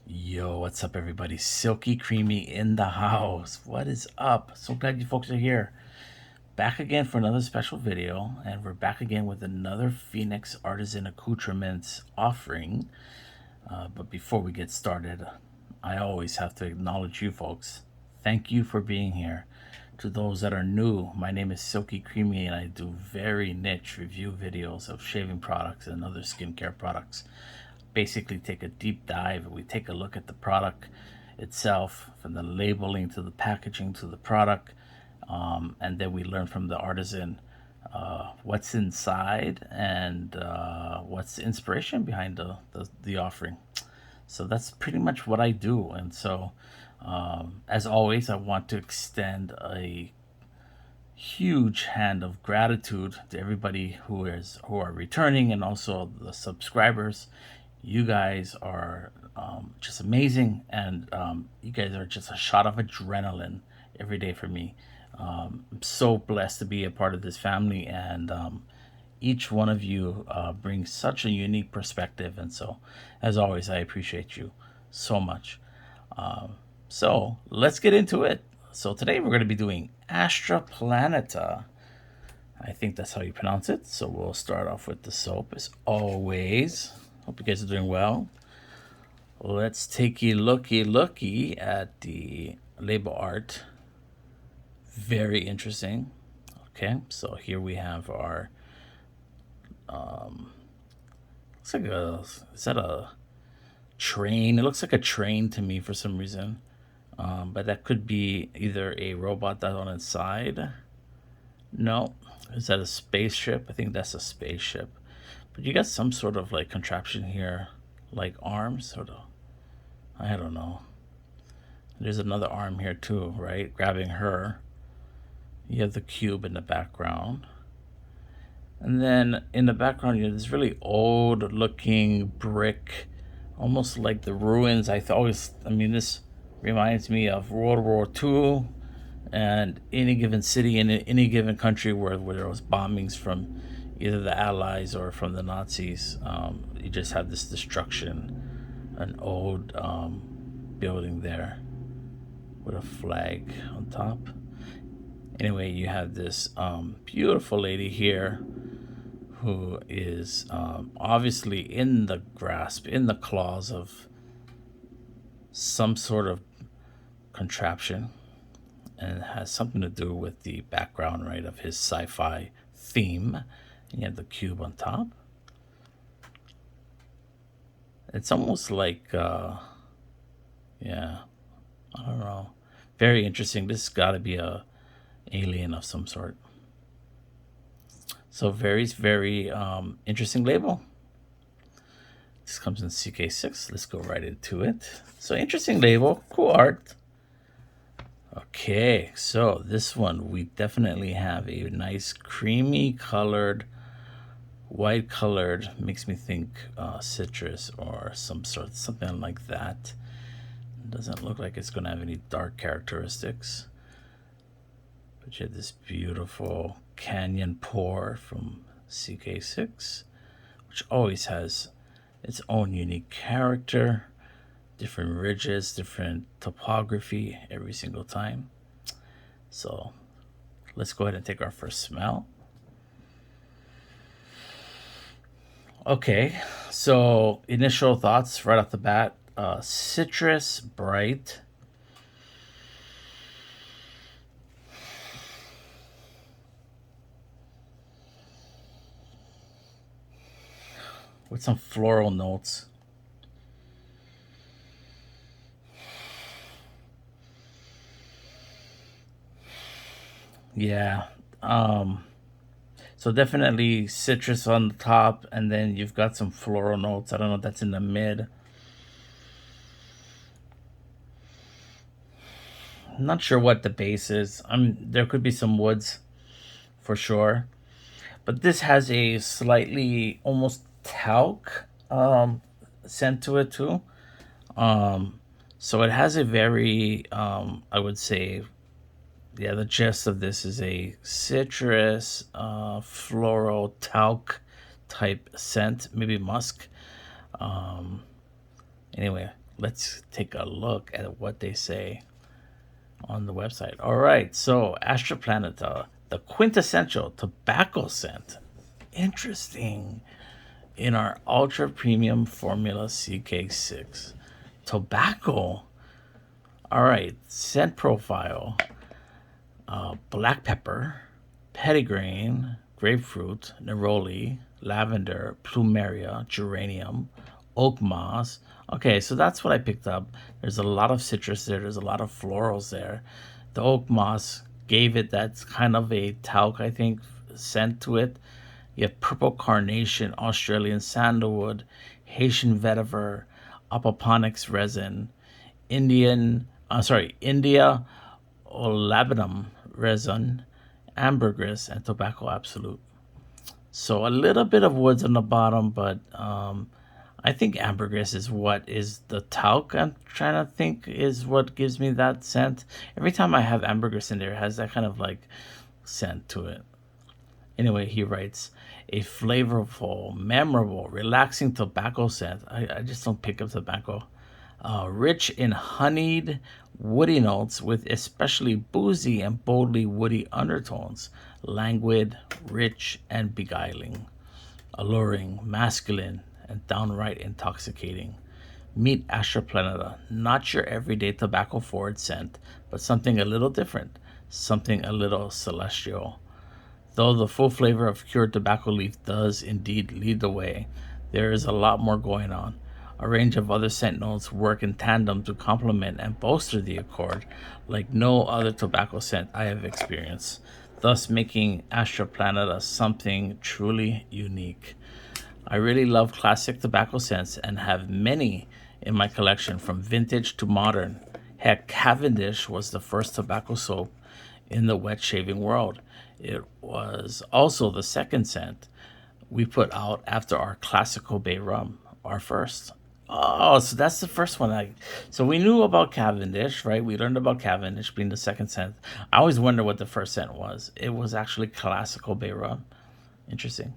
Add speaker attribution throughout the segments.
Speaker 1: Yo, what's up, everybody? Silky Creamy in the house. What is up? So glad you folks are here. Back again for another special video, and we're back again with another Phoenix Artisan Accoutrements offering. But before we get started, I always have to acknowledge you folks. Thank you for being here. To those that are new, my name is Silky Creamy, and I do very niche review videos of shaving products and other skincare products. Basically take a deep dive. We take a look at the product itself, from the labeling to the packaging to the product, and then we learn from the artisan what's inside and what's the inspiration behind the offering. So that's pretty much what I do. And so, as always, I want to extend a huge hand of gratitude to everybody who are returning, and also the subscribers. You guys are just amazing, and you guys are just a shot of adrenaline every day for me. I'm so blessed to be a part of this family, and each one of you brings such a unique perspective. And so, as always, I appreciate you so much. So let's get into it. So today we're going to be doing Astra Planeta. I think that's how you pronounce it. So we'll start off with the soap as always. Hope you guys are doing well. Let's take a looky at the label art. Very interesting. Okay, so here we have our looks like is that a train? It looks like a train to me for some reason. But that could be either a robot that's on its side. No, is that a spaceship? I think that's a spaceship. But you got some sort of like contraption here, like arms, sort of. I don't know. There's another arm here too, right? Grabbing her. You have the cube in the background. And then in the background, you have this really old looking brick, almost like the ruins. I mean, this reminds me of World War II and any given city in any given country where there was bombings from either the Allies or from the Nazis. You just have this destruction, an old building there with a flag on top. Anyway, you have this beautiful lady here who is obviously in the grasp, in the claws of some sort of contraption, and it has something to do with the background, right, of his sci-fi theme. And you have the cube on top. It's almost like, yeah, I don't know. Very interesting. This has got to be a alien of some sort. So very interesting label. This comes in CK6. Let's go right into it. So interesting label, cool art. Okay, so this one we definitely have a nice creamy colored, white colored, makes me think citrus or something like that. Doesn't look like it's going to have any dark characteristics. But you have this beautiful canyon pour from CK6, which always has its own unique character, different ridges, different topography every single time. So let's go ahead and take our first smell. Okay, so initial thoughts right off the bat, citrus, bright. With some floral notes. Yeah. So definitely citrus on the top, and then you've got some floral notes. I don't know if that's in the mid. I'm not sure what the base is. There could be some woods for sure. But this has a slightly almost talc scent to it too. So it has a very I would say, yeah, the gist of this is a citrus, floral, talc type scent, maybe musk. Anyway, let's take a look at what they say on the website. All right, so Astra Planeta, the quintessential tobacco scent. Interesting. In our ultra premium formula CK6. Tobacco. All right, scent profile: black pepper, petitgrain, grapefruit, neroli, lavender, plumeria, geranium, oak moss. Okay, so that's what I picked up. There's a lot of citrus there. There's a lot of florals there. The oak moss gave it that kind of a talc, I think, scent to it. You have purple carnation, Australian sandalwood, Haitian vetiver, apoponyx resin, India olabinum resin, ambergris, and tobacco absolute. So a little bit of woods on the bottom, but I think ambergris is what is the talc. I'm trying to think is what gives me that scent. Every time I have ambergris in there, it has that kind of like scent to it. Anyway, he writes, a flavorful, memorable, relaxing tobacco scent. I just don't pick up tobacco. Rich in honeyed, woody notes with especially boozy and boldly woody undertones. Languid, rich, and beguiling. Alluring, masculine, and downright intoxicating. Meet Astra Planeta, not your everyday tobacco forward scent, but something a little different, something a little celestial. Though the full flavor of cured tobacco leaf does indeed lead the way, there is a lot more going on. A range of other scent notes work in tandem to complement and bolster the accord like no other tobacco scent I have experienced, thus making Astra Planeta something truly unique. I really love classic tobacco scents and have many in my collection from vintage to modern. Heck, Cavendish was the first tobacco soap in the wet shaving world. It was also the second scent we put out after our classical bay rum, our first. Oh, so that's the first one. So we knew about Cavendish, right? We learned about Cavendish being the second scent. I always wonder what the first scent was. It was actually classical bay rum. Interesting.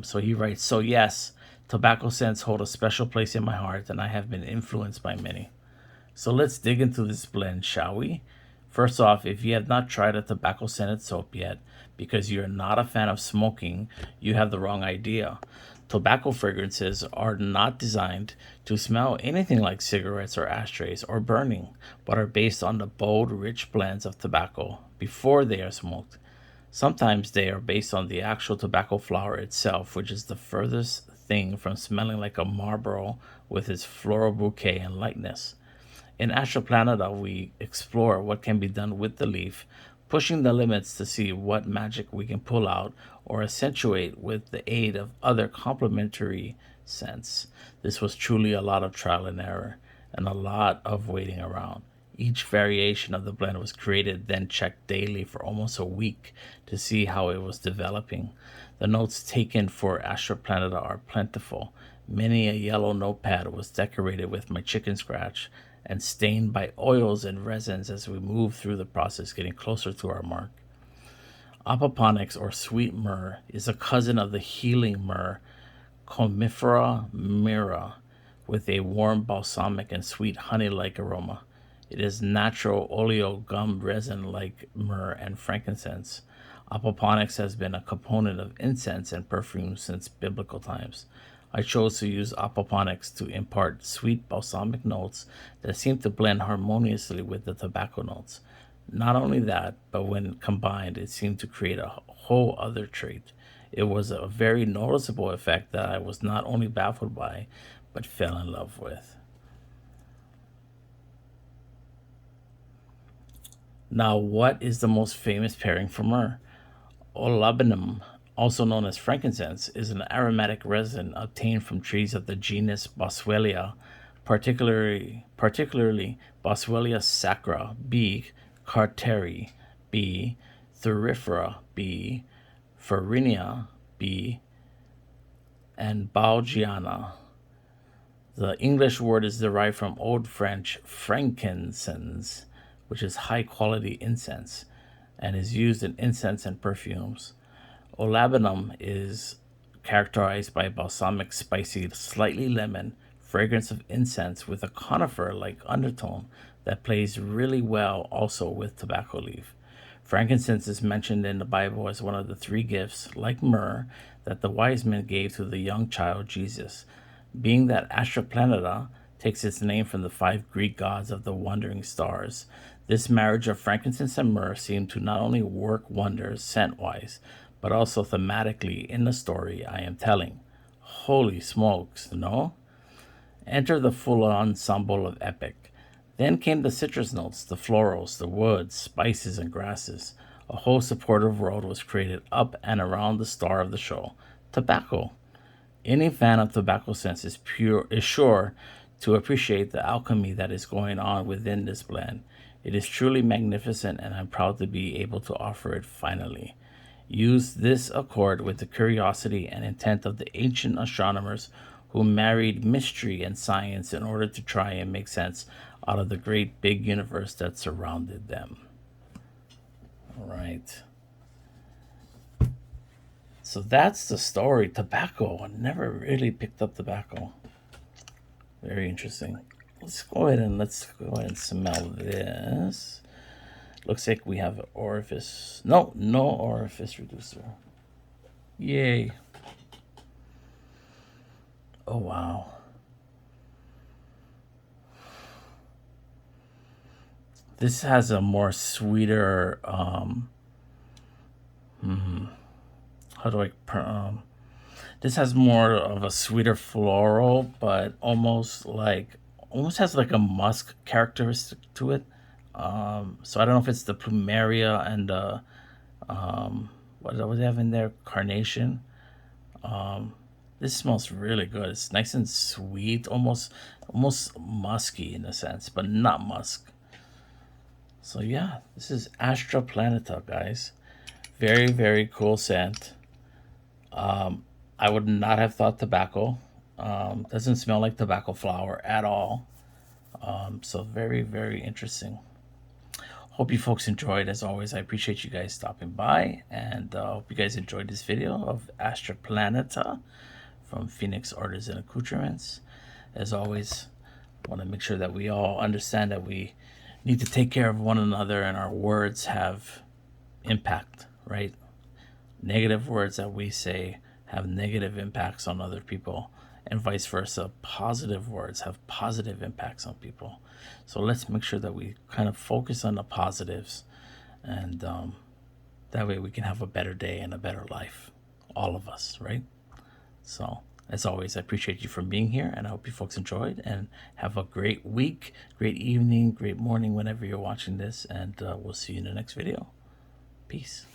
Speaker 1: So he writes, so yes, tobacco scents hold a special place in my heart, and I have been influenced by many. So let's dig into this blend, shall we? First off, if you have not tried a tobacco scented soap yet, because you're not a fan of smoking, you have the wrong idea. Tobacco fragrances are not designed to smell anything like cigarettes or ashtrays or burning, but are based on the bold, rich blends of tobacco before they are smoked. Sometimes they are based on the actual tobacco flower itself, which is the furthest thing from smelling like a Marlboro with its floral bouquet and lightness. In Astra Planeta, we explore what can be done with the leaf, pushing the limits to see what magic we can pull out or accentuate with the aid of other complementary scents. This was truly a lot of trial and error and a lot of waiting around. Each variation of the blend was created, then checked daily for almost a week to see how it was developing. The notes taken for Astra Planeta are plentiful. Many a yellow notepad was decorated with my chicken scratch and stained by oils and resins as we move through the process, getting closer to our mark. Apoponyx, or sweet myrrh, is a cousin of the healing myrrh, Comifera myrrha, with a warm balsamic and sweet honey-like aroma. It is natural oleo gum resin like myrrh and frankincense. Apoponyx has been a component of incense and perfume since biblical times. I chose to use apoponyx to impart sweet balsamic notes that seem to blend harmoniously with the tobacco notes. Not only that, but when combined, it seemed to create a whole other trait. It was a very noticeable effect that I was not only baffled by, but fell in love with. Now, what is the most famous pairing for myrrh? Olabinum, also known as frankincense, is an aromatic resin obtained from trees of the genus Boswellia, particularly Boswellia sacra B, Carteri B, Thurifera B, Farinia B, and Baugiana. The English word is derived from Old French frankincense, which is high quality incense, and is used in incense and perfumes. Olabinum is characterized by balsamic, spicy, slightly lemon, fragrance of incense with a conifer-like undertone that plays really well also with tobacco leaf. Frankincense is mentioned in the Bible as one of the 3 gifts, like myrrh, that the wise men gave to the young child Jesus. Being that Astra Planeta takes its name from the 5 Greek gods of the wandering stars, this marriage of frankincense and myrrh seemed to not only work wonders scent-wise, but also thematically in the story I am telling. Holy smokes, no? Enter the full ensemble of epic. Then came the citrus notes, the florals, the woods, spices, and grasses. A whole supportive world was created up and around the star of the show, tobacco. Any fan of tobacco scents is sure to appreciate the alchemy that is going on within this blend. It is truly magnificent, and I'm proud to be able to offer it finally. Use this accord with the curiosity and intent of the ancient astronomers who married mystery and science in order to try and make sense out of the great big universe that surrounded them. All right. So that's the story. Tobacco. I never really picked up tobacco. Very interesting. Let's go ahead and smell this. Looks like we have an orifice. No orifice reducer. Yay. Oh, wow. This has a more sweeter, how do I, this has more of a sweeter floral, but almost has like a musk characteristic to it. So I don't know if it's the plumeria and what do they have in there? Carnation. This smells really good. It's nice and sweet, almost musky in a sense, but not musk. So yeah, this is Astra Planeta, guys. Very, very cool scent. I would not have thought tobacco. Doesn't smell like tobacco flower at all. So very, very interesting. Hope you folks enjoyed. As always, I appreciate you guys stopping by, and hope you guys enjoyed this video of Astra Planeta from Phoenix Artisan Accoutrements. As always, I want to make sure that we all understand that we need to take care of one another, and our words have impact, right? Negative words that we say have negative impacts on other people, and vice versa. Positive words have positive impacts on people. So let's make sure that we kind of focus on the positives, and that way we can have a better day and a better life, all of us, right? So as always, I appreciate you for being here, and I hope you folks enjoyed, and have a great week, great evening, great morning whenever you're watching this, and we'll see you in the next video. Peace.